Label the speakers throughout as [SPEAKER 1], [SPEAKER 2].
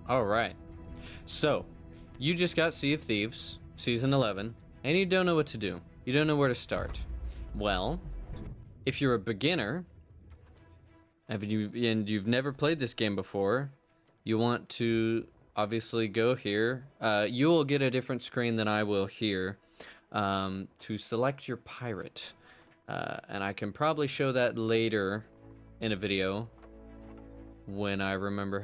[SPEAKER 1] All right. So, you just got Sea of Thieves, Season 11, and you don't know what to do. You don't know where to start. Well, if you're a beginner, and you've never played this game before, you want to obviously go here. You will get a different screen than I will here to select your pirate. And I can probably show that later in a video when I remember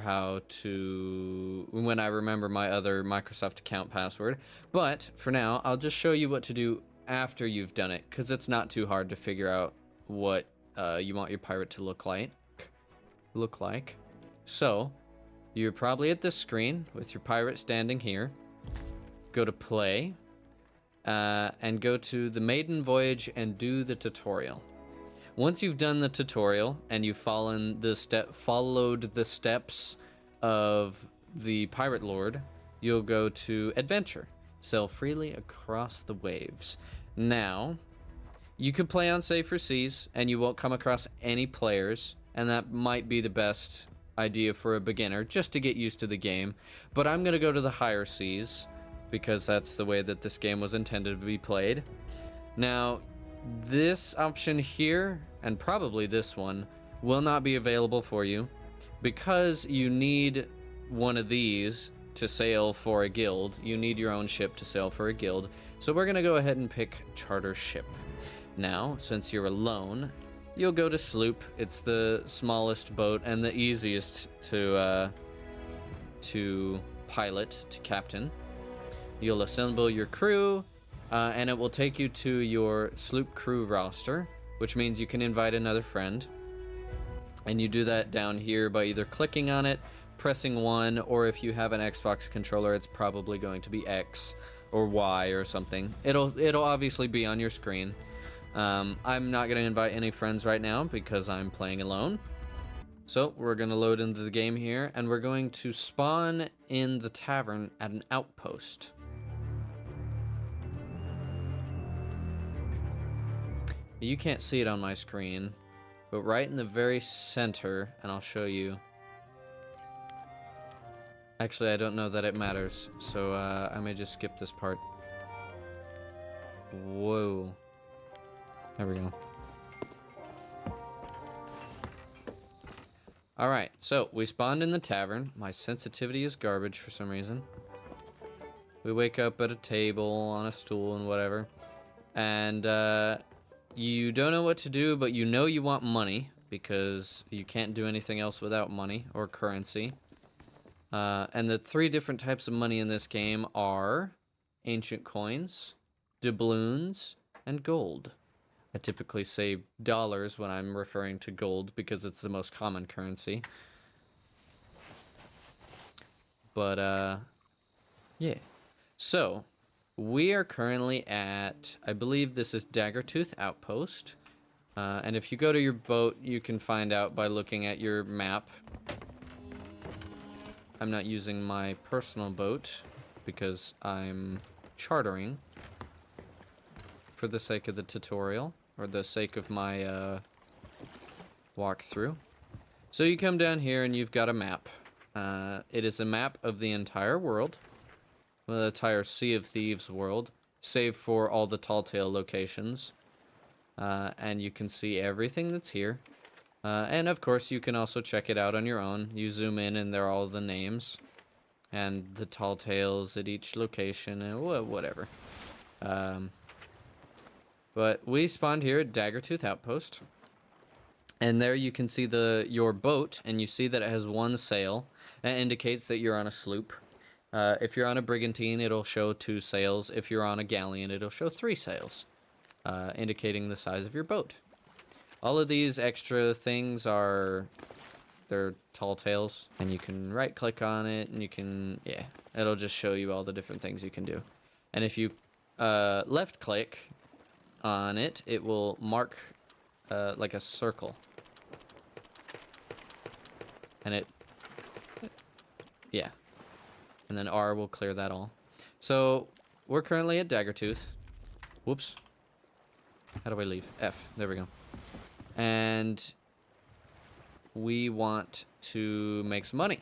[SPEAKER 1] when I remember my other Microsoft account password. But for now, I'll just show you what to do after you've done it, because it's not too hard to figure out what you want your pirate to look like. So, you're probably at this screen with your pirate standing here. Go to play, and go to the maiden voyage and do the tutorial. Once you've done the tutorial and you've followed the steps of the Pirate Lord, you'll go to Adventure. Sail freely across the waves. Now, you could play on safer seas and you won't come across any players, and that might be the best idea for a beginner, just to get used to the game. But I'm going to go to the higher seas, because that's the way that this game was intended to be played. Now, this option here, and probably this one, will not be available for you, because you need one of these to sail for a guild. You need your own ship to sail for a guild. So we're going to go ahead and pick Charter Ship. Now, since you're alone, you'll go to Sloop. It's the smallest boat and the easiest to pilot, to captain. You'll assemble your crew, and it will take you to your Sloop crew roster, which means you can invite another friend. And you do that down here by either clicking on it, pressing 1, or if you have an Xbox controller, it's probably going to be X or Y or something. It'll obviously be on your screen. I'm not going to invite any friends right now because I'm playing alone. So we're going to load into the game here, and we're going to spawn in the tavern at an outpost. You can't see it on my screen, but right in the very center, and I'll show you. Actually, I don't know that it matters, so I may just skip this part. Whoa. There we go. Alright, so we spawned in the tavern. My sensitivity is garbage for some reason. We wake up at a table, on a stool, and whatever. And you don't know what to do, but you know you want money, because you can't do anything else without money or currency. And the 3 different types of money in this game are ancient coins, doubloons, and gold. I typically say dollars when I'm referring to gold because it's the most common currency. But, yeah. So, we are currently at, I believe this is Daggertooth Outpost. And if you go to your boat, you can find out by looking at your map. I'm not using my personal boat because I'm chartering for the sake of the tutorial, or the sake of my walkthrough. So you come down here and you've got a map. It is a map of the entire world, well, the entire Sea of Thieves world, save for all the tall tale locations. And you can see everything that's here. And of course, you can also check it out on your own. You zoom in and there are all the names and the tall tales at each location and whatever. But we spawned here at Daggertooth Outpost. And there you can see your boat, and you see that it has 1 sail. That indicates that you're on a sloop. If you're on a brigantine, it'll show 2 sails. If you're on a galleon, it'll show 3 sails, indicating the size of your boat. All of these extra things they're tall tales, and you can right-click on it, and you can, yeah, it'll just show you all the different things you can do. And if you left-click on it, it will mark like a circle. And yeah. And then R will clear that all. So, we're currently at Daggertooth. Whoops. How do I leave? F. There we go. And we want to make some money.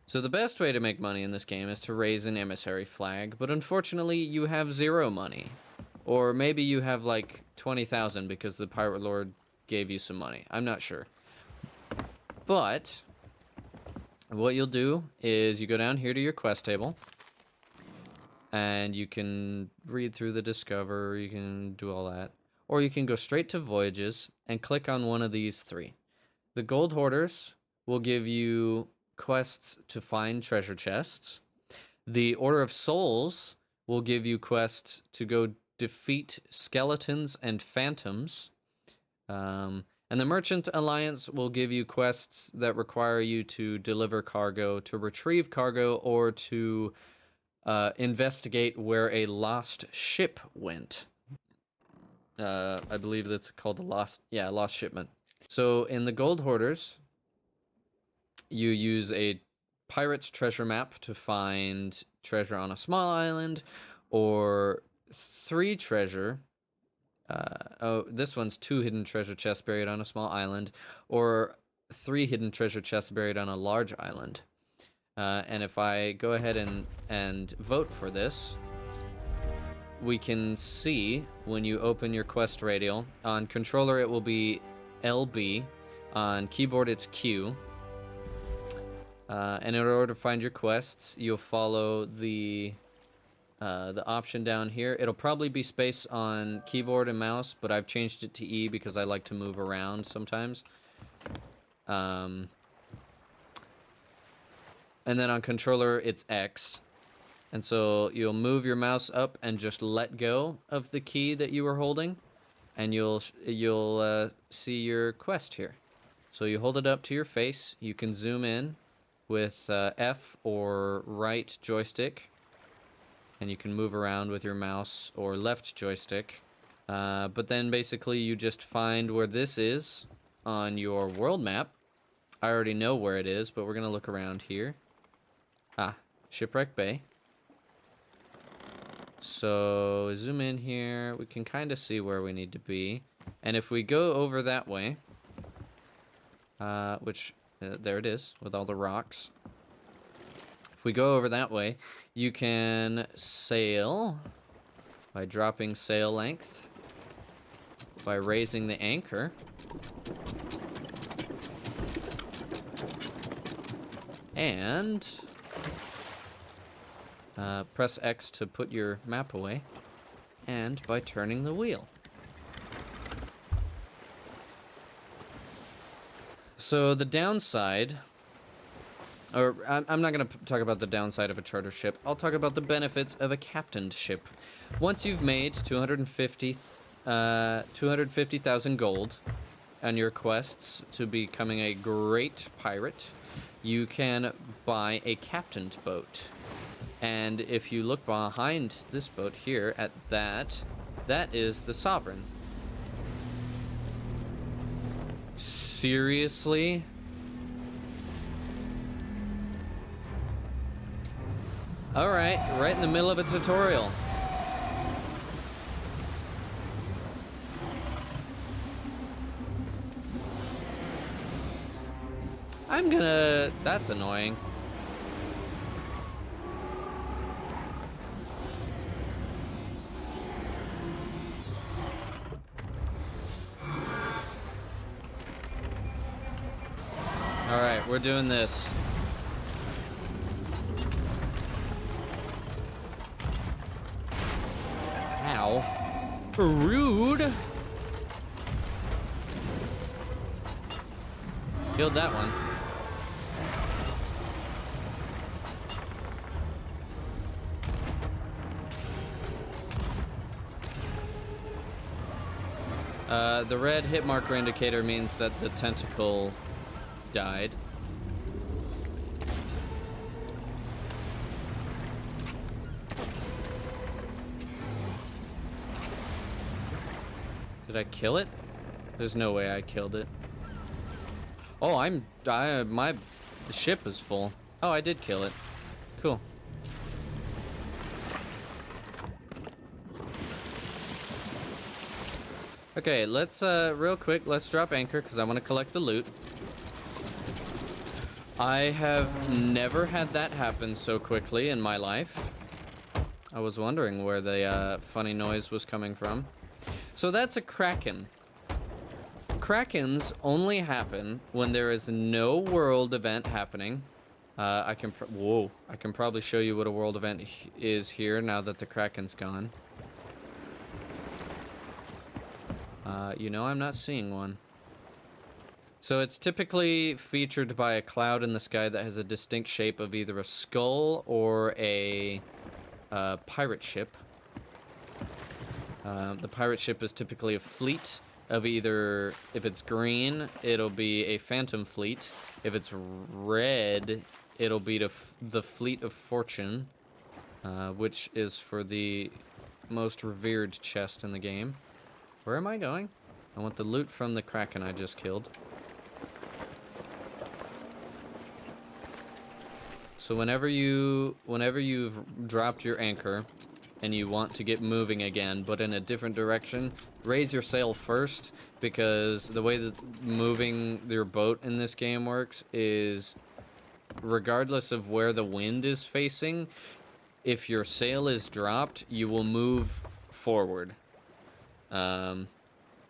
[SPEAKER 1] So the best way to make money in this game is to raise an emissary flag, but unfortunately you have 0 money. Or maybe you have like 20,000 because the Pirate Lord gave you some money. I'm not sure. But what you'll do is you go down here to your quest table, and you can read through the Discover, you can do all that. Or you can go straight to Voyages and click on one of these 3. The Gold Hoarders will give you quests to find treasure chests. The Order of Souls will give you quests to go defeat skeletons and phantoms. And the Merchant Alliance will give you quests that require you to deliver cargo, to retrieve cargo, or to investigate where a lost ship went. I believe that's called a lost shipment. So in the Gold Hoarders, you use a pirate's treasure map to find treasure on a small island, or 3 treasure. This one's 2 hidden treasure chests buried on a small island, or 3 hidden treasure chests buried on a large island. And if I go ahead and vote for this, we can see when you open your quest radial. On controller, it will be LB. On keyboard, it's Q. And in order to find your quests, you'll follow the option down here. It'll probably be space on keyboard and mouse, but I've changed it to E because I like to move around sometimes. And then on controller, it's X. And so you'll move your mouse up and just let go of the key that you were holding, and you'll see your quest here. So you hold it up to your face. You can zoom in with F or right joystick, and you can move around with your mouse or left joystick. But then basically you just find where this is on your world map. I already know where it is, but we're going to look around here. Shipwreck Bay. So zoom in here. We can kind of see where we need to be. And if we go over that way, there it is with all the rocks. If we go over that way, you can sail by dropping sail length, by raising the anchor, and press X to put your map away, and by turning the wheel. So the downside, or I'm not going to talk about the downside of a charter ship. I'll talk about the benefits of a captained ship. Once you've made 250,000 gold on your quests to becoming a great pirate, you can buy a captained boat. And if you look behind this boat here at that is the Sovereign. Seriously? Alright, right in the middle of a tutorial. That's annoying. Alright, we're doing this. Ow. Rude. Killed that one. The red hit marker indicator means that the tentacle died. Did I kill it? There's no way I killed it. Oh, my ship is full. Oh, I did kill it. Cool. Okay, let's real quick, let's drop anchor because I want to collect the loot. I have never had that happen so quickly in my life. I was wondering where the funny noise was coming from. So that's a kraken. Krakens only happen when there is no world event happening. I can probably show you what a world event is here now that the kraken's gone. You know I'm not seeing one. So it's typically featured by a cloud in the sky that has a distinct shape of either a skull or a pirate ship. The pirate ship is typically a fleet of either, if it's green, it'll be a phantom fleet. If it's red, it'll be the fleet of fortune, which is for the most revered chest in the game. Where am I going? I want the loot from the kraken I just killed. So whenever you've dropped your anchor and you want to get moving again, but in a different direction, raise your sail first, because the way that moving your boat in this game works is, regardless of where the wind is facing, if your sail is dropped, you will move forward.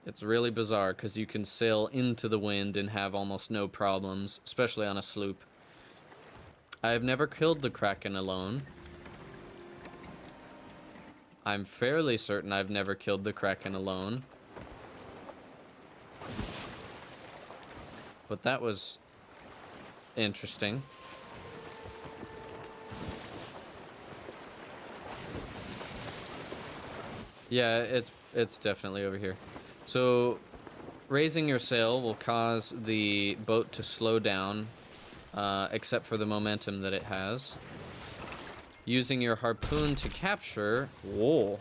[SPEAKER 1] It's really bizarre, because you can sail into the wind and have almost no problems, especially on a sloop. I've never killed the kraken alone. I'm fairly certain I've never killed the kraken alone. But that was interesting. Yeah, it's definitely over here. So raising your sail will cause the boat to slow down, except for the momentum that it has. Using your harpoon to capture... Whoa.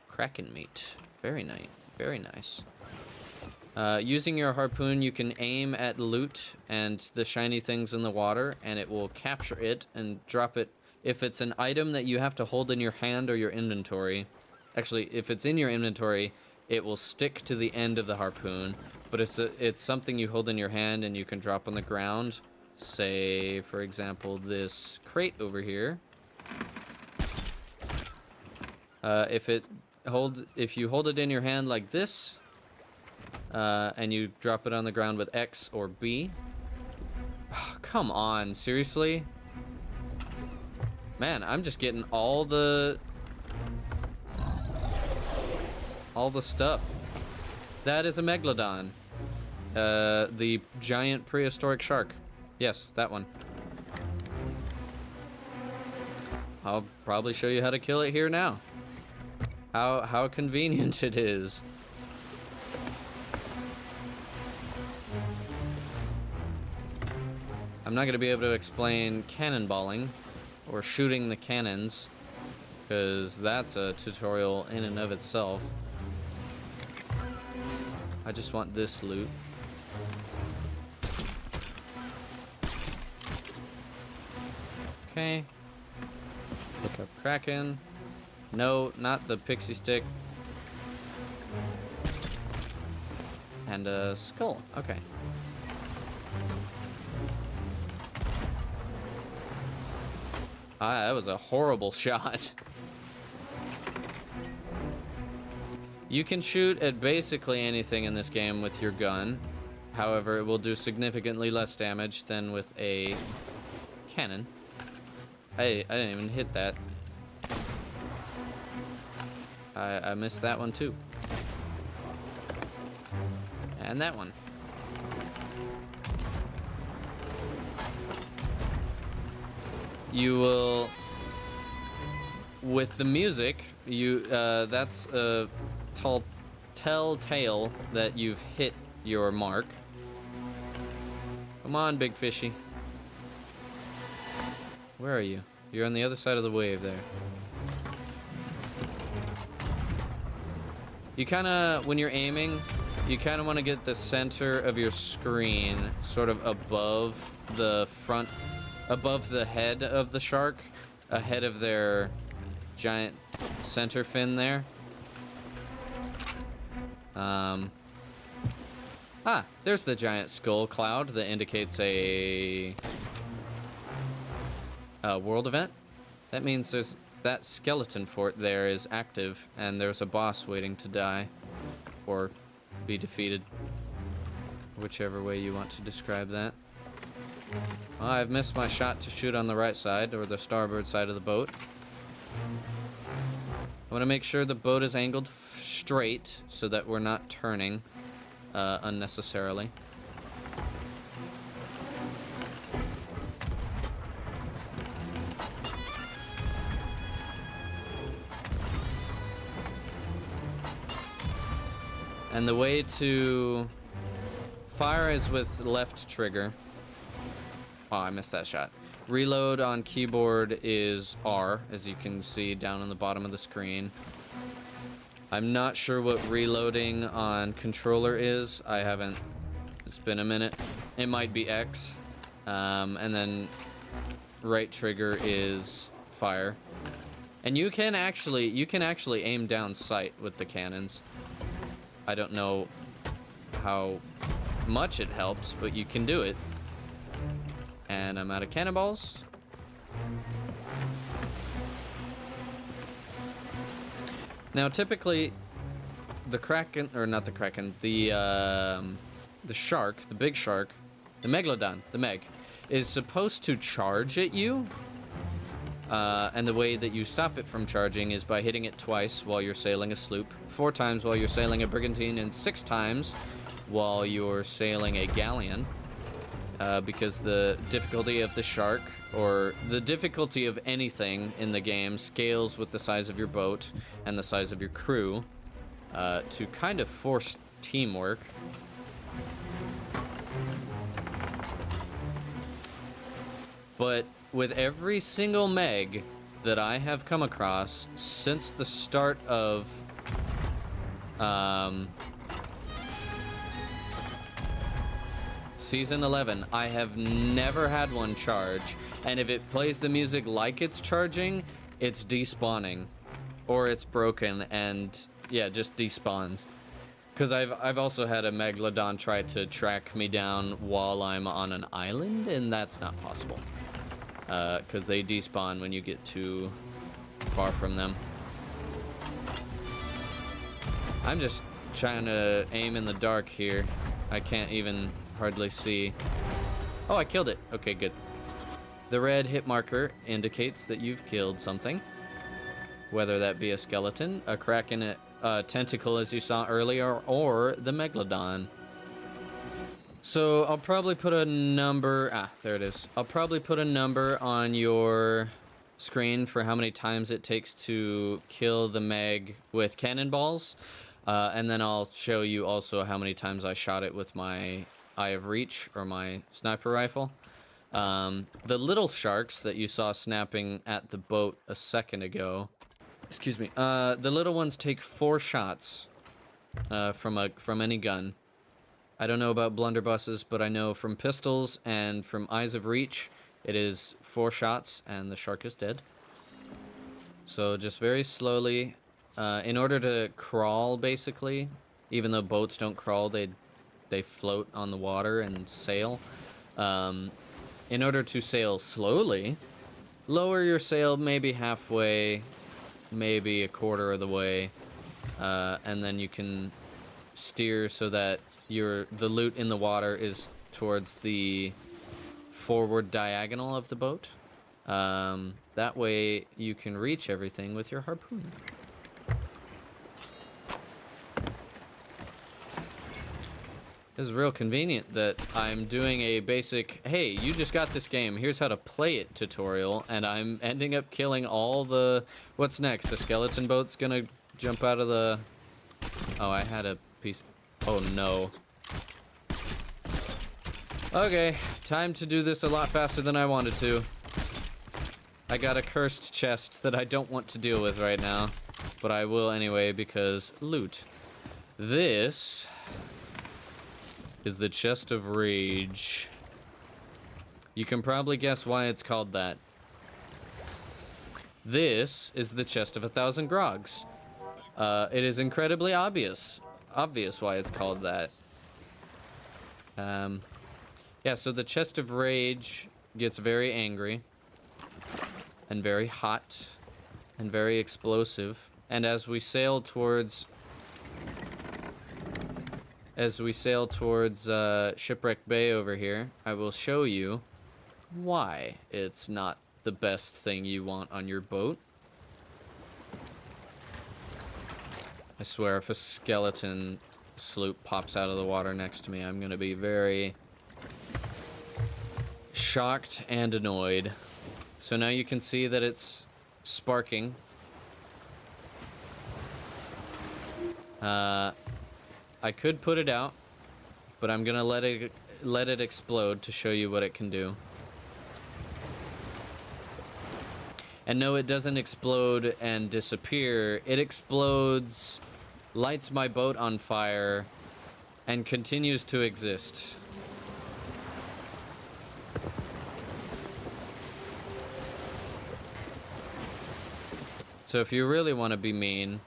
[SPEAKER 1] Kraken meat. Very nice. Very nice. Using your harpoon, you can aim at loot and the shiny things in the water, and it will capture it and drop it. If it's an item that you have to hold in your hand or your inventory... Actually, if it's in your inventory, it will stick to the end of the harpoon. But it's something you hold in your hand and you can drop on the ground. Say, for example, this crate over here. If you hold it in your hand like this, and you drop it on the ground with X or B. Oh, come on, seriously? Man, I'm just getting all the stuff. That is a megalodon. The giant prehistoric shark. Yes, that one. I'll probably show you how to kill it here now. How convenient it is. I'm not going to be able to explain cannonballing or shooting the cannons, because that's a tutorial in and of itself. I just want this loot. Okay. Look up Kraken. No, not the pixie stick. And a skull. Okay. That was a horrible shot. You can shoot at basically anything in this game with your gun. However, it will do significantly less damage than with a cannon. I didn't even hit that. I missed that one too. And that one. You will, with the music, that's a telltale that you've hit your mark. Come on, big fishy. Where are you? You're on the other side of the wave there. You kinda, when you're aiming, you kinda wanna get the center of your screen sort of above the front, above the head of the shark, ahead of their giant center fin there. Ah, there's the giant skull cloud that indicates a world event. That means there's that skeleton fort there is active, and there's a boss waiting to die or be defeated, whichever way you want to describe that. Well, I've missed my shot to shoot on the right side, or the starboard side of the boat. I want to make sure the boat is angled straight so that we're not turning unnecessarily. And the way to fire is with left trigger. Oh, I missed that shot. Reload on keyboard is R, as you can see down on the bottom of the screen. I'm not sure what reloading on controller is. I haven't, it's been a minute. It might be X. And then right trigger is fire. And you can actually aim down sight with the cannons. I don't know how much it helps, but you can do it. And I'm out of cannonballs. Now, typically, the Kraken, or not the Kraken, the shark, the big shark, the Megalodon, the Meg, is supposed to charge at you. And the way that you stop it from charging is by hitting it twice while you're sailing a sloop, 4 times while you're sailing a brigantine, and 6 times while you're sailing a galleon. Because the difficulty of the shark, or the difficulty of anything in the game, scales with the size of your boat and the size of your crew to kind of force teamwork. But with every single Meg that I have come across since the start of Season 11, I have never had one charge, and if it plays the music like it's charging, it's despawning, or it's broken, and yeah, just despawns. Because I've also had a Megalodon try to track me down while I'm on an island, and that's not possible. Because they despawn when you get too far from them. I'm just trying to aim in the dark here. I can't even hardly see. Oh, I killed it. Okay, good. The red hit marker indicates that you've killed something. Whether that be a skeleton, a kraken, a tentacle as you saw earlier, or the Megalodon. So I'll probably put a number, there it is. I'll probably put a number on your screen for how many times it takes to kill the Meg with cannonballs. And then I'll show you also how many times I shot it with my Eye of Reach, or my sniper rifle. The little sharks that you saw snapping at the boat a second ago, excuse me, the little ones take 4 shots from any gun. I don't know about blunderbusses, but I know from pistols and from Eyes of Reach, it is 4 shots and the shark is dead. So just very slowly, in order to crawl, basically, even though boats don't crawl, they float on the water and sail. In order to sail slowly, lower your sail maybe halfway, maybe a quarter of the way, and then you can steer so that the loot in the water is towards the forward diagonal of the boat. That way you can reach everything with your harpoon. This is real convenient that I'm doing a basic, hey, you just got this game, here's how to play it tutorial, and I'm ending up killing all the... What's next? The skeleton boat's gonna jump out of the... Oh, I had a piece... Oh, no. Okay, time to do this a lot faster than I wanted to. I got a cursed chest that I don't want to deal with right now, but I will anyway because loot. This is the Chest of Rage. You can probably guess why it's called that. This is the Chest of 1,000 Grogs. It is incredibly obvious why it's called that. Yeah, so the Chest of Rage gets very angry and very hot and very explosive. And as we sail towards Shipwreck Bay over here, I will show you why it's not the best thing you want on your boat. I swear, if a skeleton sloop pops out of the water next to me, I'm gonna be very shocked and annoyed. So now you can see that it's sparking. I could put it out, but I'm gonna let it explode to show you what it can do. And no, it doesn't explode and disappear. It explodes, lights my boat on fire, and continues to exist. So if you really want to be mean,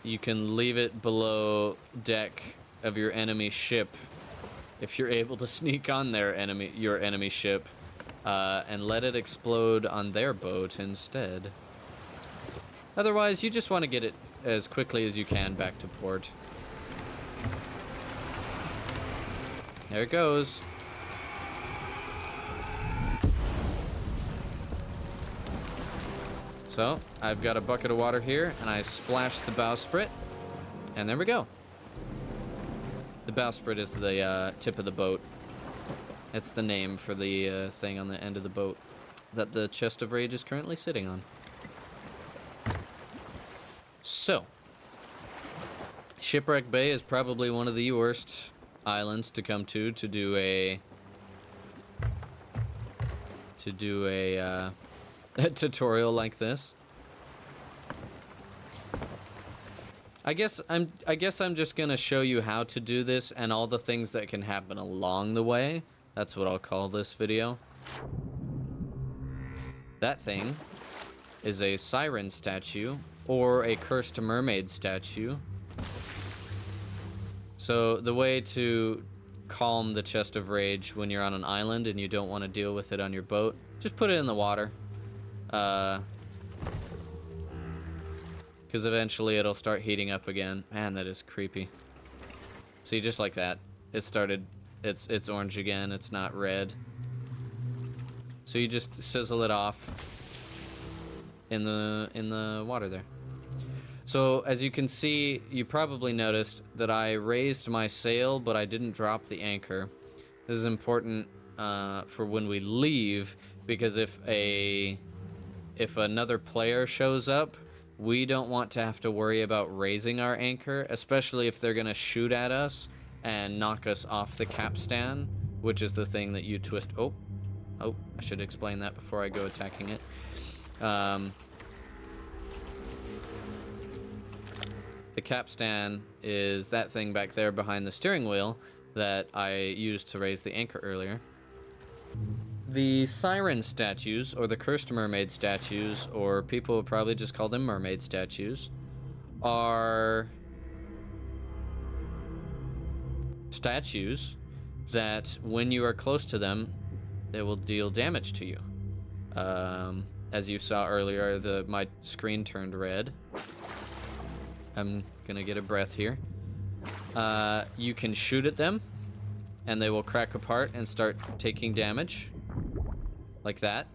[SPEAKER 1] you can leave it below deck of your enemy ship if you're able to sneak on your enemy ship, and let it explode on their boat instead. Otherwise, you just want to get it as quickly as you can back to port. There it goes. So, I've got a bucket of water here, and I splash the bowsprit, and there we go. The bowsprit is the tip of the boat. It's the name for the thing on the end of the boat that the Chest of Rage is currently sitting on. So, Shipwreck Bay is probably one of the worst islands to come to do a a tutorial like this. I guess I'm just gonna show you how to do this and all the things that can happen along the way. That's what I'll call this video. That thing is a siren statue or a cursed mermaid statue. So the way to calm the Chest of Rage when you're on an island and you don't want to deal with it on your boat, just put it in the water. Because eventually it'll start heating up again. Man, that is creepy. See, just like that, it started. It's orange again. It's not red. So you just sizzle it off in the water there. So as you can see, you probably noticed that I raised my sail, but I didn't drop the anchor. This is important for when we leave, because if another player shows up, we don't want to have to worry about raising our anchor, especially if they're gonna shoot at us and knock us off the capstan, which is the thing that you twist. Oh, I should explain that before I go attacking it. The capstan is that thing back there behind the steering wheel that I used to raise the anchor earlier. The siren statues, or the cursed mermaid statues, or people would probably just call them mermaid statues, are statues that when you are close to them, they will deal damage to you. As you saw earlier, my screen turned red. I'm gonna get a breath here. You can shoot at them, and they will crack apart and start taking damage. Like that.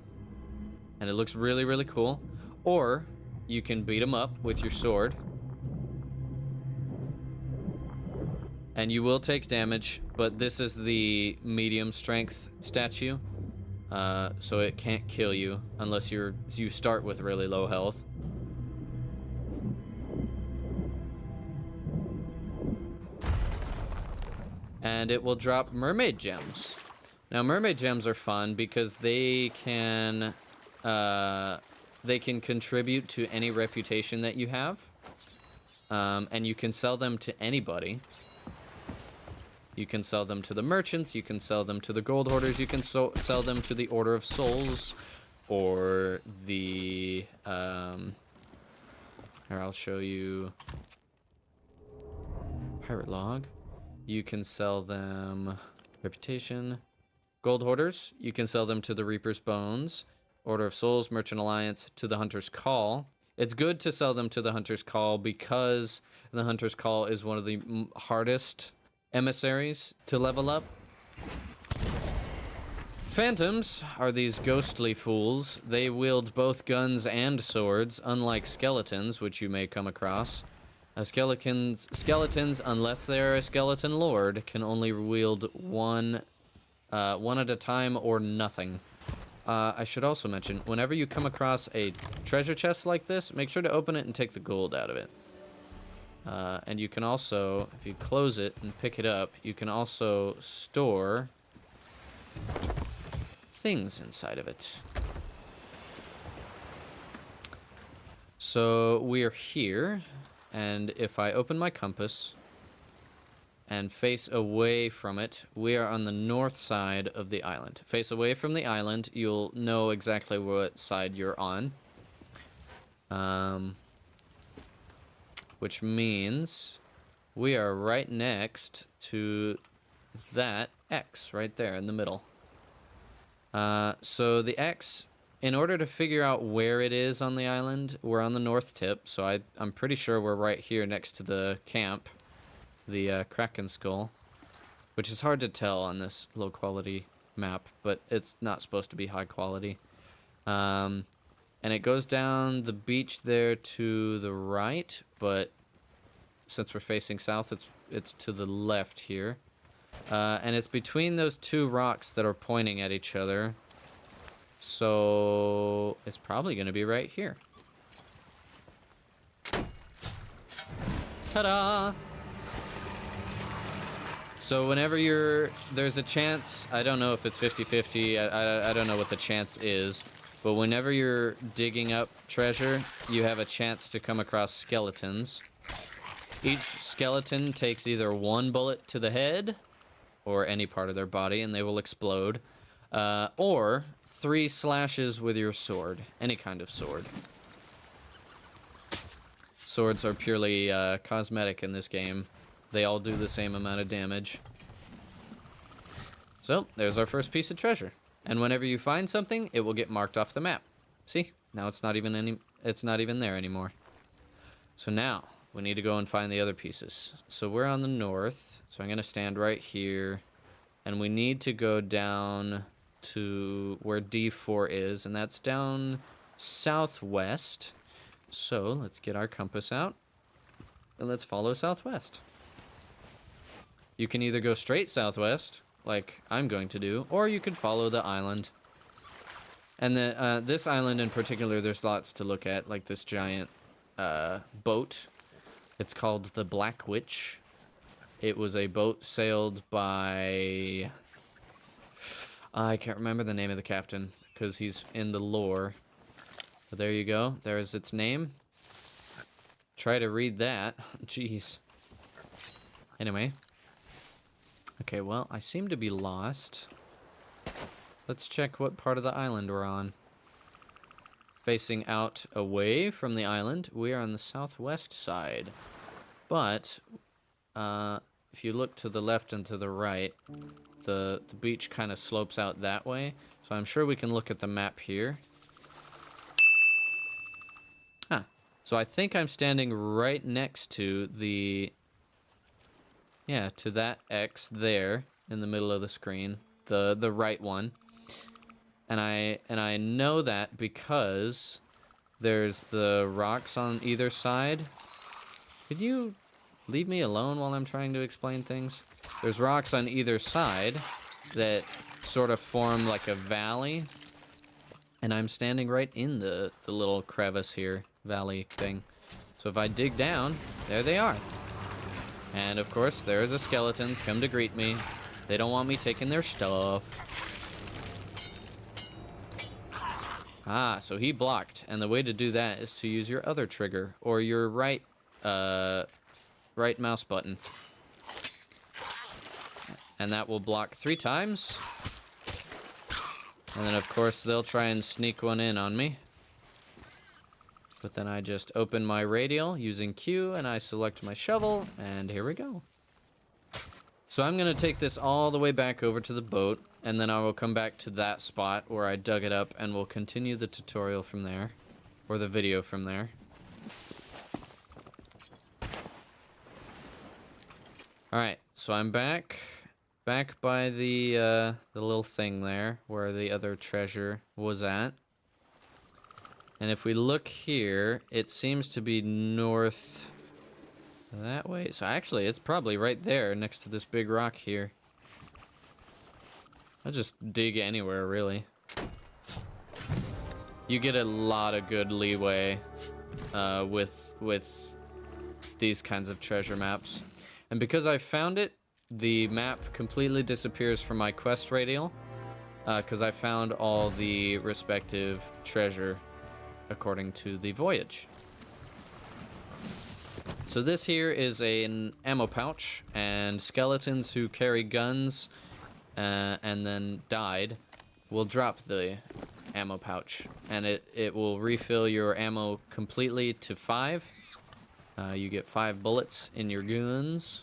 [SPEAKER 1] And it looks really, really cool. Or you can beat them up with your sword. And you will take damage, but this is the medium strength statue. So it can't kill you unless you start with really low health. And it will drop mermaid gems. Now, mermaid gems are fun because they can contribute to any reputation that you have, and you can sell them to anybody. You can sell them to the merchants. You can sell them to the gold hoarders. You can sell them to the Order of Souls, or the here, I'll show you pirate log. You can sell them reputation. Gold hoarders, you can sell them to the Reaper's Bones. Order of Souls, Merchant Alliance, to the Hunter's Call. It's good to sell them to the Hunter's Call because the Hunter's Call is one of the hardest emissaries to level up. Phantoms are these ghostly fools. They wield both guns and swords, unlike skeletons, which you may come across. Skeletons, unless they're a skeleton lord, can only wield one at a time or nothing. I should also mention, whenever you come across a treasure chest like this, make sure to open it and take the gold out of it. And you can also, if you close it and pick it up, you can also store things inside of it. So we are here, and if I open my compass and face away from it, we are on the north side of the island. Face away from the island, you'll know exactly what side you're on. Which means we are right next to that X right there in the middle. So the X, in order to figure out where it is on the island, we're on the north tip, so I'm pretty sure we're right here next to the camp, the Kraken Skull, which is hard to tell on this low quality map, but it's not supposed to be high quality. And it goes down the beach there to the right, but since we're facing south, it's to the left here. And it's between those two rocks that are pointing at each other. So it's probably going to be right here. Ta-da! So whenever there's a chance, I don't know if it's 50-50, I don't know what the chance is, but whenever you're digging up treasure, you have a chance to come across skeletons. Each skeleton takes either one bullet to the head, or any part of their body, and they will explode, or 3 slashes with your sword, any kind of sword. Swords are purely cosmetic in this game. They all do the same amount of damage. So, there's our first piece of treasure. And whenever you find something, it will get marked off the map. See? Now it's not even there anymore. So now, we need to go and find the other pieces. So we're on the north, so I'm going to stand right here. And we need to go down to where D4 is, and that's down southwest. So, let's get our compass out, and let's follow southwest. You can either go straight southwest, like I'm going to do, or you could follow the island. And this island in particular, there's lots to look at, like this giant boat. It's called the Black Witch. It was a boat sailed by... I can't remember the name of the captain, because he's in the lore. But there you go. There's its name. Try to read that. Jeez. Anyway. Okay, well, I seem to be lost. Let's check what part of the island we're on. Facing out away from the island, we are on the southwest side. But, if you look to the left and to the right, the beach kind of slopes out that way. So I'm sure we can look at the map here. Huh. So I think I'm standing right next to the... Yeah, to that X there in the middle of the screen. The right one. And I know that because there's the rocks on either side. Could you leave me alone while I'm trying to explain things? There's rocks on either side that sort of form like a valley. And I'm standing right in the little crevice here, valley thing. So if I dig down, there they are. And of course, there's the skeletons come to greet me. They don't want me taking their stuff. Ah, so he blocked. And the way to do that is to use your other trigger, or your right mouse button. And that will block 3 times. And then, of course, they'll try and sneak one in on me. But then I just open my radial using Q, and I select my shovel, and here we go. So I'm going to take this all the way back over to the boat, and then I will come back to that spot where I dug it up, and we'll continue the tutorial from there, or the video from there. Alright, so I'm back by the little thing there, where the other treasure was at. And if we look here, it seems to be north that way. So actually, it's probably right there next to this big rock here. I'll just dig anywhere, really. You get a lot of good leeway with these kinds of treasure maps. And because I found it, the map completely disappears from my quest radial, because I found all the respective treasure according to the voyage. So this here is an ammo pouch, and skeletons who carry guns and then died will drop the ammo pouch, and it will refill your ammo completely to 5. You get 5 bullets in your guns,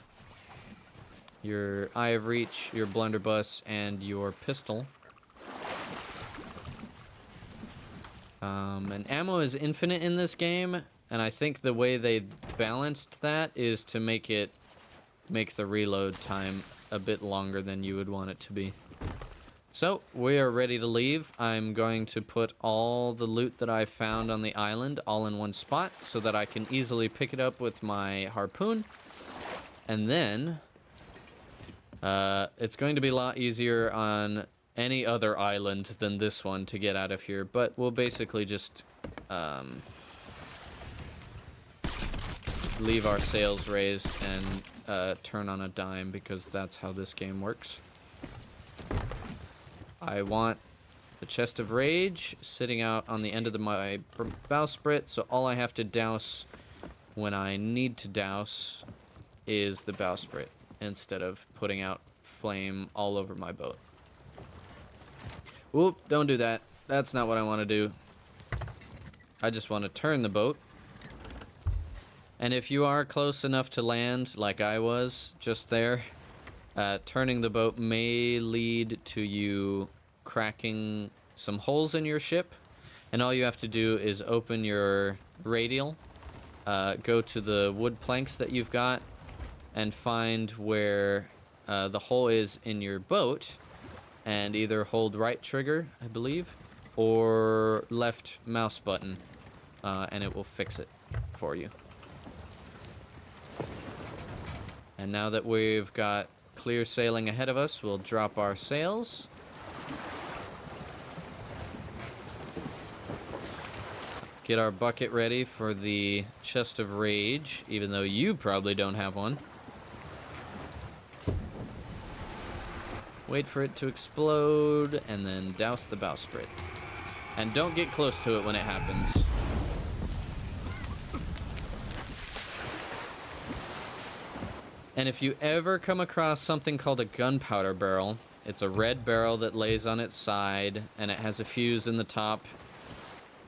[SPEAKER 1] your Eye of Reach, your blunderbuss, and your pistol. And ammo is infinite in this game, and I think the way they balanced that is to make the reload time a bit longer than you would want it to be. So, we are ready to leave. I'm going to put all the loot that I found on the island all in one spot so that I can easily pick it up with my harpoon. And then, it's going to be a lot easier on any other island than this one to get out of here, but we'll basically just leave our sails raised and turn on a dime, because that's how this game works. I want the chest of rage sitting out on the end of my bowsprit, so all I have to douse when I need to douse is the bowsprit, instead of putting out flame all over my boat. Whoop, don't do that. That's not what I want to do. I just want to turn the boat. And if you are close enough to land, like I was just there, turning the boat may lead to you cracking some holes in your ship. And all you have to do is open your radial, go to the wood planks that you've got, and find where the hole is in your boat, and either hold right trigger, I believe, or left mouse button, and it will fix it for you. And now that we've got clear sailing ahead of us, we'll drop our sails. Get our bucket ready for the chest of rage, even though you probably don't have one. Wait for it to explode, and then douse the bowsprit. And don't get close to it when it happens. And if you ever come across something called a gunpowder barrel, it's a red barrel that lays on its side, and it has a fuse in the top,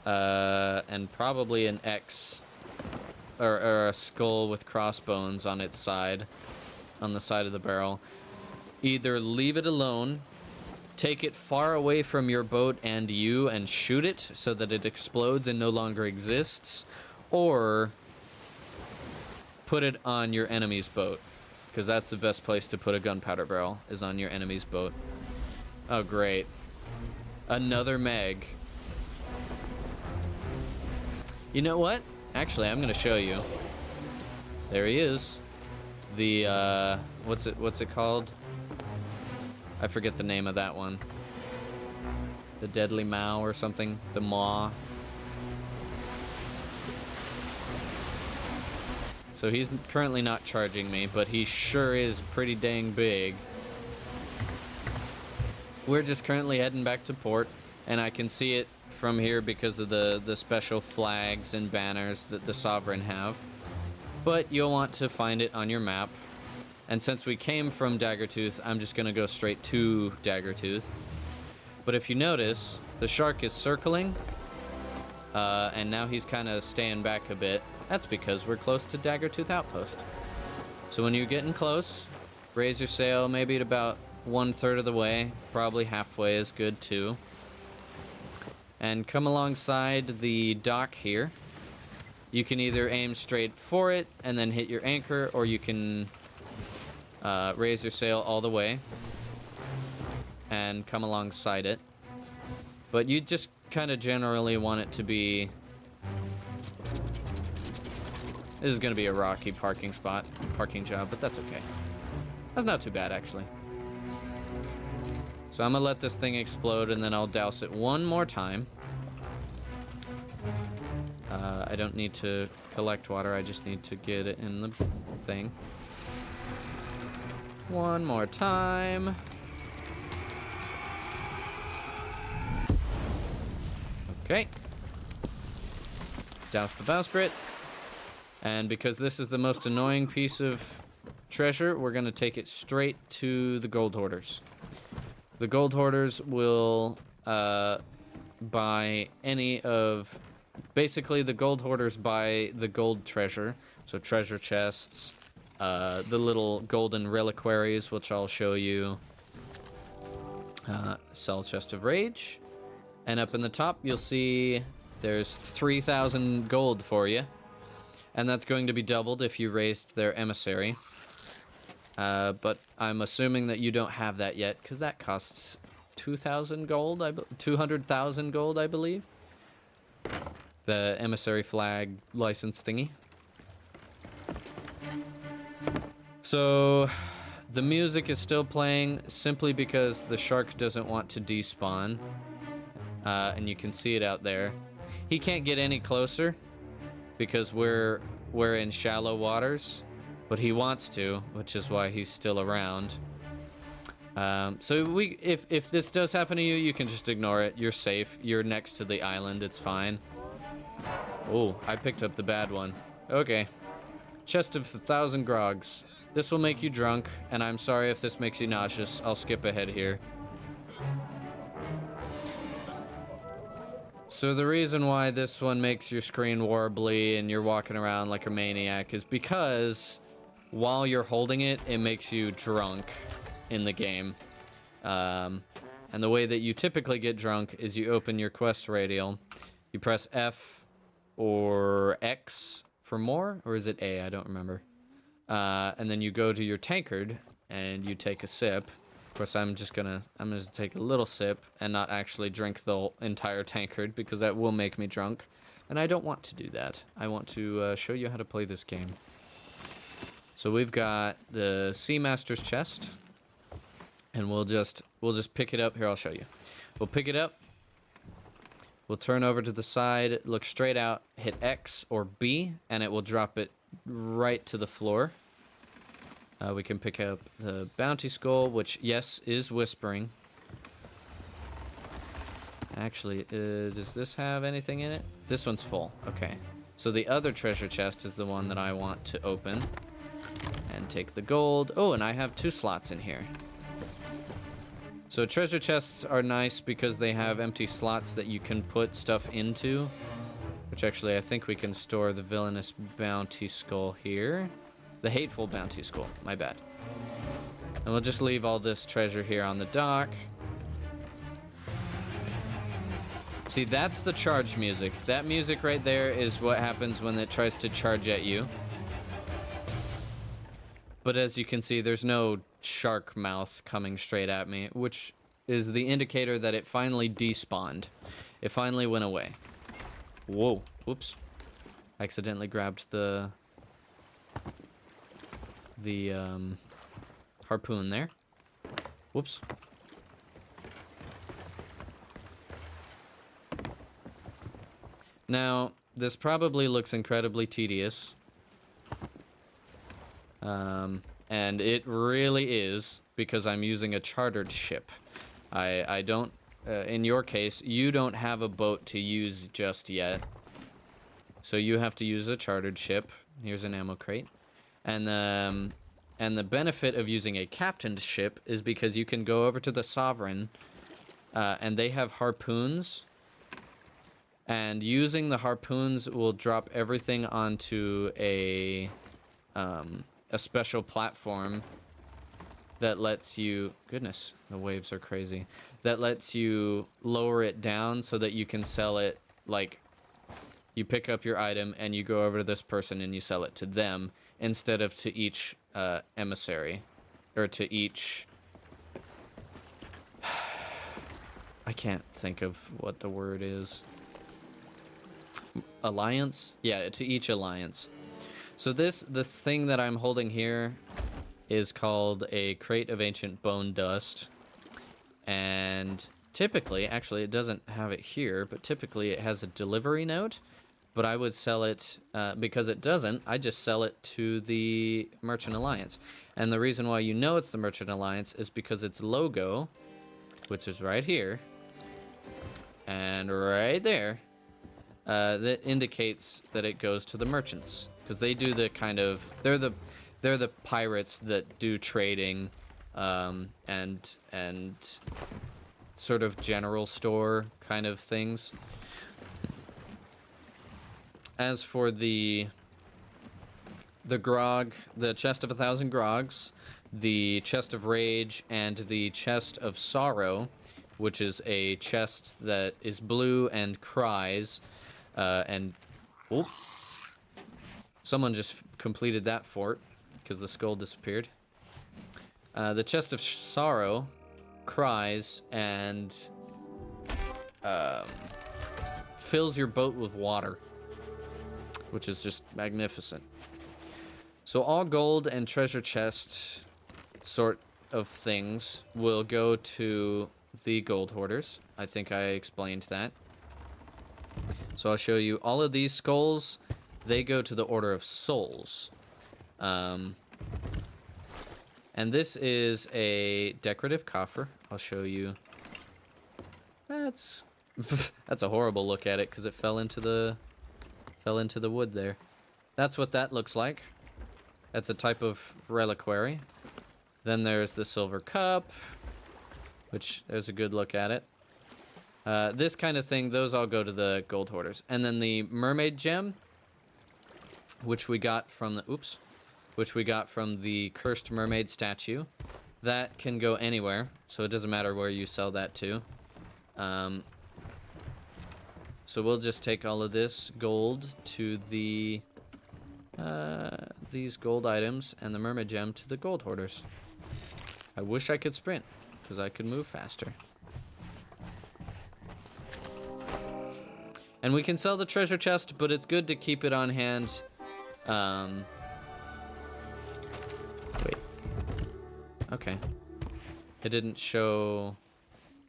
[SPEAKER 1] and probably an X, or a skull with crossbones on its side, on the side of the barrel. Either leave it alone, take it far away from your boat and you, and shoot it so that it explodes and no longer exists, or put it on your enemy's boat, because that's the best place to put a gunpowder barrel, is on your enemy's boat. Oh, great. Another Meg. You know what? Actually, I'm going to show you. There he is. The, what's it called? I forget the name of that one. The Deadly Maw or something. The Maw. So he's currently not charging me, but he sure is pretty dang big. We're just currently heading back to port, and I can see it from here because of the special flags and banners that the Sovereign have. But you'll want to find it on your map. And since we came from Daggertooth, I'm just going to go straight to Daggertooth. But if you notice, the shark is circling, and now he's kind of staying back a bit. That's because we're close to Daggertooth Outpost. So when you're getting close, Raise your sail maybe at about 1/3 of the way. Probably halfway is good too. And come alongside the dock here. You can either aim straight for it and then hit your anchor, or you can raise your sail all the way and come alongside it. But you just kind of generally want it to be... This is going to be a rocky parking job, but that's okay. That's not too bad, actually. So I'm going to let this thing explode, and then I'll douse it one more time. I don't need to collect water, I just need to get it in the thing. One more time. Okay. Douse the bowsprit. And because this is the most annoying piece of treasure, we're going to take it straight to the gold hoarders. The gold hoarders will buy any of... Basically, the gold hoarders buy the gold treasure. So treasure chests, the little golden reliquaries, which I'll show you. Sell chest of rage. And up in the top, you'll see there's 3,000 gold for you. And that's going to be doubled if you raised their emissary. But I'm assuming that you don't have that yet, because that costs 2,000 gold, 200,000 gold, I believe. The emissary flag license thingy. So the music is still playing simply because the shark doesn't want to despawn. And you can see it out there. He can't get any closer because we're in shallow waters, but he wants to, which is why he's still around. So if this does happen to you, you can just ignore it. You're safe. You're next to the island. It's fine. Oh, I picked up the bad one. Okay. Chest of 1,000 grogs. This will make you drunk, and I'm sorry if this makes you nauseous. I'll skip ahead here. So the reason why this one makes your screen warbly and you're walking around like a maniac is because while you're holding it, it makes you drunk in the game. And the way that you typically get drunk is you open your quest radial, you press F or X for more, or is it A? I don't remember. And then you go to your tankard and you take a sip. Of course, I'm gonna take a little sip and not actually drink the entire tankard because that will make me drunk, and I don't want to do that. I want to show you how to play this game. So we've got the Seamaster's chest, and we'll just pick it up here. I'll show you. We'll pick it up. We'll turn over to the side, look straight out, hit X or B, and it will drop it right to the floor. We can pick up the bounty skull, which, yes, is whispering. Actually, does this have anything in it? This one's full. Okay. So the other treasure chest is the one that I want to open. And take the gold. Oh, and I have 2 slots in here. So treasure chests are nice because they have empty slots that you can put stuff into. Which actually, I think we can store the villainous bounty skull here. The hateful bounty skull, my bad. And we'll just leave all this treasure here on the dock. See, that's the charge music. That music right there is what happens when it tries to charge at you. But as you can see, there's no shark mouth coming straight at me, which is the indicator that it finally despawned. It finally went away. Whoa, whoops. I accidentally grabbed the harpoon there. Whoops. Now, this probably looks incredibly tedious. And it really is, because I'm using a chartered ship. I don't, in your case, you don't have a boat to use just yet. So you have to use a chartered ship. Here's an ammo crate. And the benefit of using a captained ship is because you can go over to the Sovereign, and they have harpoons. And using the harpoons will drop everything onto a special platform that lets you, goodness, the waves are crazy, that lets you lower it down so that you can sell it, like, you pick up your item and you go over to this person and you sell it to them instead of to each emissary, or to each, I can't think of what the word is. Alliance? Yeah, to each alliance. So this thing that I'm holding here is called a crate of ancient bone dust. And typically, actually it doesn't have it here, but typically it has a delivery note. But I would sell it, because it doesn't, I just sell it to the Merchant Alliance. And the reason why you know it's the Merchant Alliance is because its logo, which is right here, and right there, that indicates that it goes to the merchants. Because they do the kind of, they're the pirates that do trading, and sort of general store kind of things. As for the grog, the chest of 1,000 grogs, the chest of rage, and the chest of sorrow, which is a chest that is blue and cries, and oh, someone just completed that fort because the skull disappeared. The chest of sorrow cries and fills your boat with water, which is just magnificent. So all gold and treasure chest sort of things will go to the gold hoarders. I think I explained that. So I'll show you all of these skulls. They go to the Order of Souls. And this is a decorative coffer. I'll show you. That's that's a horrible look at it because it fell into the wood there. That's what that looks like. That's a type of reliquary. Then there's the silver cup, which there's a good look at it. This kind of thing, those all go to the gold hoarders. And then the mermaid gem, which we got from the, which we got from the cursed mermaid statue. That can go anywhere, so it doesn't matter where you sell that to. So we'll just take all of this gold to the these gold items and the mermaid gem to the gold hoarders. I wish I could sprint because I could move faster. And we can sell the treasure chest, but it's good to keep it on hand. Wait. Okay. It didn't show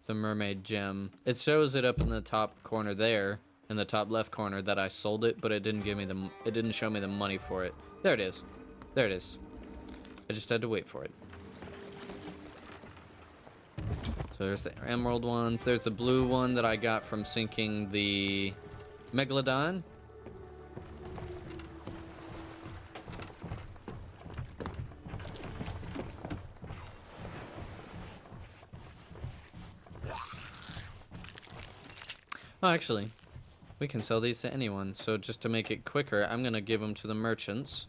[SPEAKER 1] the mermaid gem. It shows it up in the top corner there, in the top left corner, that I sold it, but it didn't give me the, it didn't show me the money for it. There it is. There it is. I just had to wait for it. So there's the emerald ones. There's the blue one that I got from sinking the Megalodon. Oh, actually, we can sell these to anyone. So just to make it quicker, I'm going to give them to the merchants.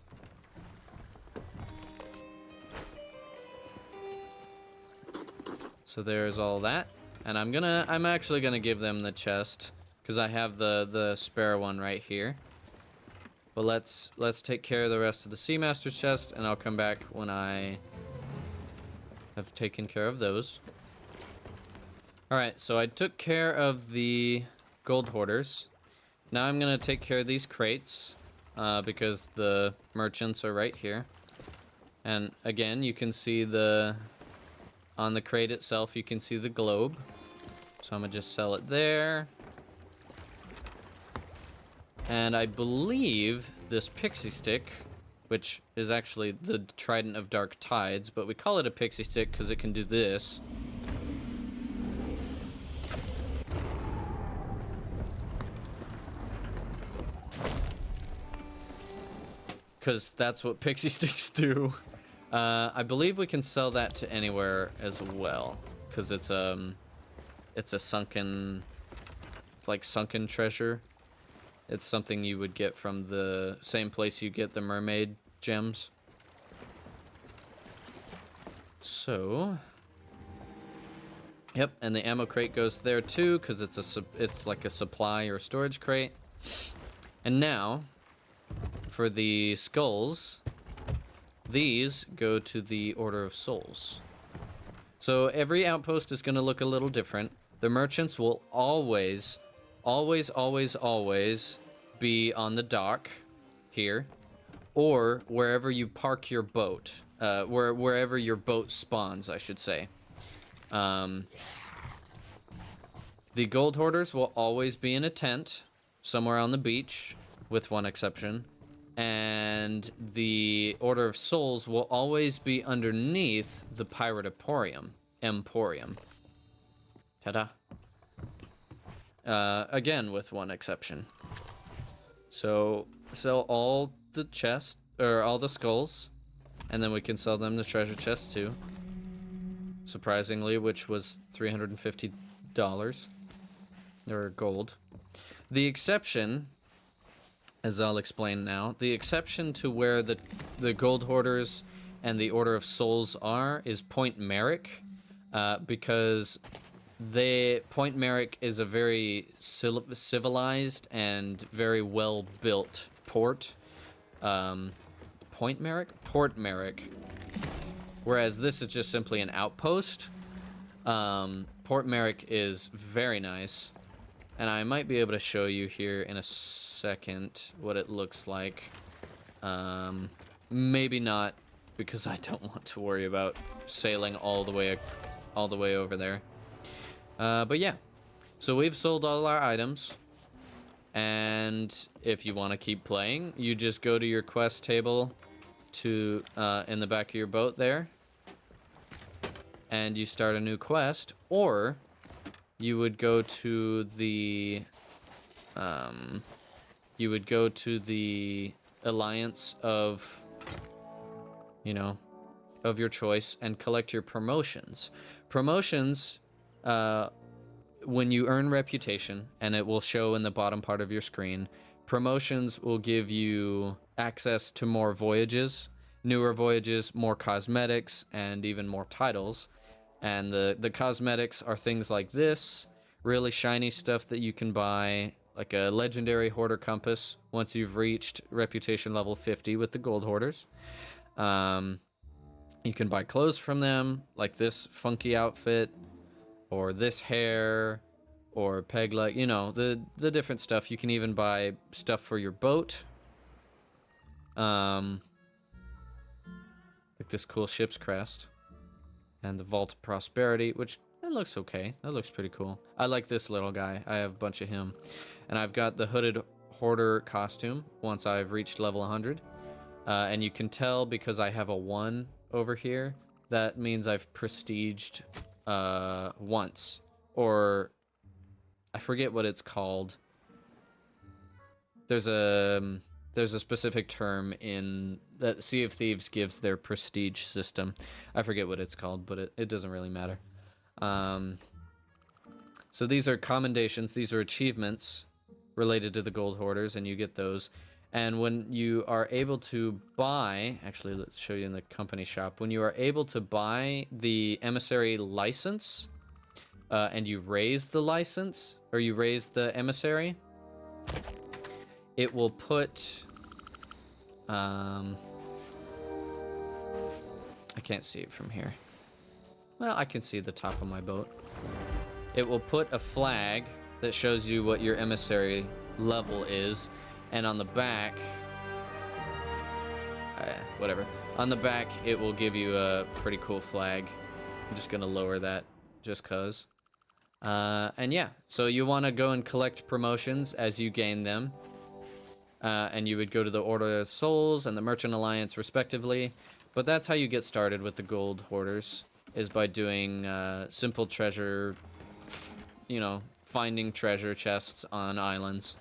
[SPEAKER 1] So there's all that. And I'm actually going to give them the chest because I have the spare one right here. But let's take care of the rest of the Seamaster's chest, and I'll come back when I have taken care of those. All right, so I took care of the gold hoarders. Now I'm gonna take care of these crates because the merchants are right here. And again, you can see on the crate itself, you can see the globe. So I'm gonna just sell it there. And I believe this pixie stick, which is actually the Trident of Dark Tides, but we call it a pixie stick because it can do this. Because that's what pixie sticks do. I believe we can sell that to anywhere as well, because it's a sunken treasure. It's something you would get from the same place you get the mermaid gems. So, yep, and the ammo crate goes there too, because it's like a supply or storage crate. And now, for the skulls, these go to the Order of Souls. So every outpost is going to look a little different. The merchants will always, always, always, always be on the dock here, or wherever you park your boat, wherever your boat spawns, I should say. The gold hoarders will always be in a tent somewhere on the beach, with one exception. And the Order of Souls will always be underneath the Pirate Emporium. Ta-da. Again, with one exception. So, sell all the chests, or all the skulls, and then we can sell them the treasure chest too. Surprisingly, which was $350, or gold. The exception, as I'll explain now, the exception to where the gold hoarders and the Order of Souls are is Point Merrick, because Point Merrick is a very civilized and very well built port. Point Merrick? Port Merrick. Whereas this is just simply an outpost. Port Merrick is very nice, and I might be able to show you here in a second what it looks like. Maybe not, because I don't want to worry about sailing all the way over there. But yeah, so we've sold all our items, and if you want to keep playing, you just go to your quest table to in the back of your boat there, and you start a new quest, or you would go to the alliance of, of your choice and collect your promotions. Promotions, when you earn reputation, and it will show in the bottom part of your screen, promotions will give you access to more voyages, newer voyages, more cosmetics, and even more titles. And the cosmetics are things like this, really shiny stuff that you can buy, like a legendary hoarder compass once you've reached reputation level 50 with the gold hoarders. You can buy clothes from them, like this funky outfit, or this hair, or peg leg, the different stuff. You can even buy stuff for your boat. Like this cool ship's crest. And the Vault of Prosperity, which, that looks okay. That looks pretty cool. I like this little guy. I have a bunch of him. And I've got the Hooded Hoarder costume once I've reached level 100. And you can tell because I have a 1 over here, that means I've prestiged once. Or, I forget what it's called. There's a specific term in that Sea of Thieves gives their prestige system. I forget what it's called, but it doesn't really matter. So these are commendations, these are achievements related to the gold hoarders, and you get those. And when you are able to buy, actually let's show you in the company shop, when you are able to buy the emissary license, and you raise the license, or you raise the emissary, it will put, I can't see it from here. Well, I can see the top of my boat. It will put a flag that shows you what your emissary level is, and on the back, whatever. On the back, it will give you a pretty cool flag. I'm just gonna lower that, just cause. And yeah, so you want to go and collect promotions as you gain them. And you would go to the Order of Souls and the Merchant Alliance, respectively. But that's how you get started with the gold hoarders, is by doing simple treasure, finding treasure chests on islands.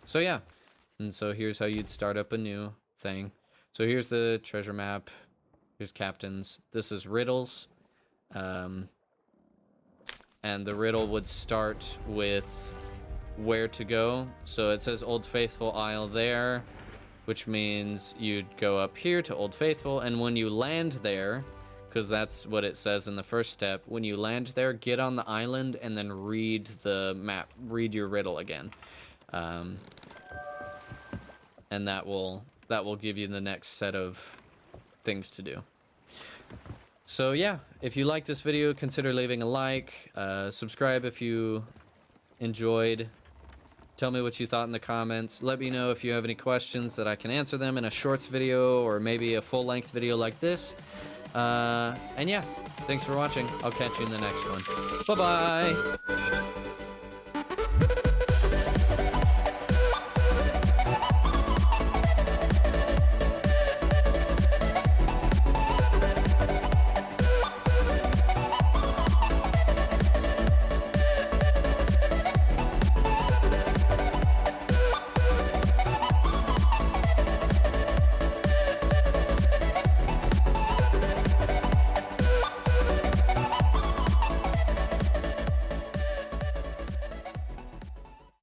[SPEAKER 1] So yeah, and so here's how you'd start up a new thing. So here's the treasure map. Here's captains. This is riddles. And the riddle would start with where to go. So it says Old Faithful Isle there, which means you'd go up here to Old Faithful, and when you land there, because that's what it says in the first step. When you land there, get on the island and then read the map, read your riddle again. And that will give you the next set of things to do. So yeah, if you like this video, consider leaving a like, subscribe if you enjoyed. Tell me what you thought in the comments. Let me know if you have any questions that I can answer them in a shorts video or maybe a full-length video like this. And yeah, thanks for watching. I'll catch you in the next one. Bye-bye!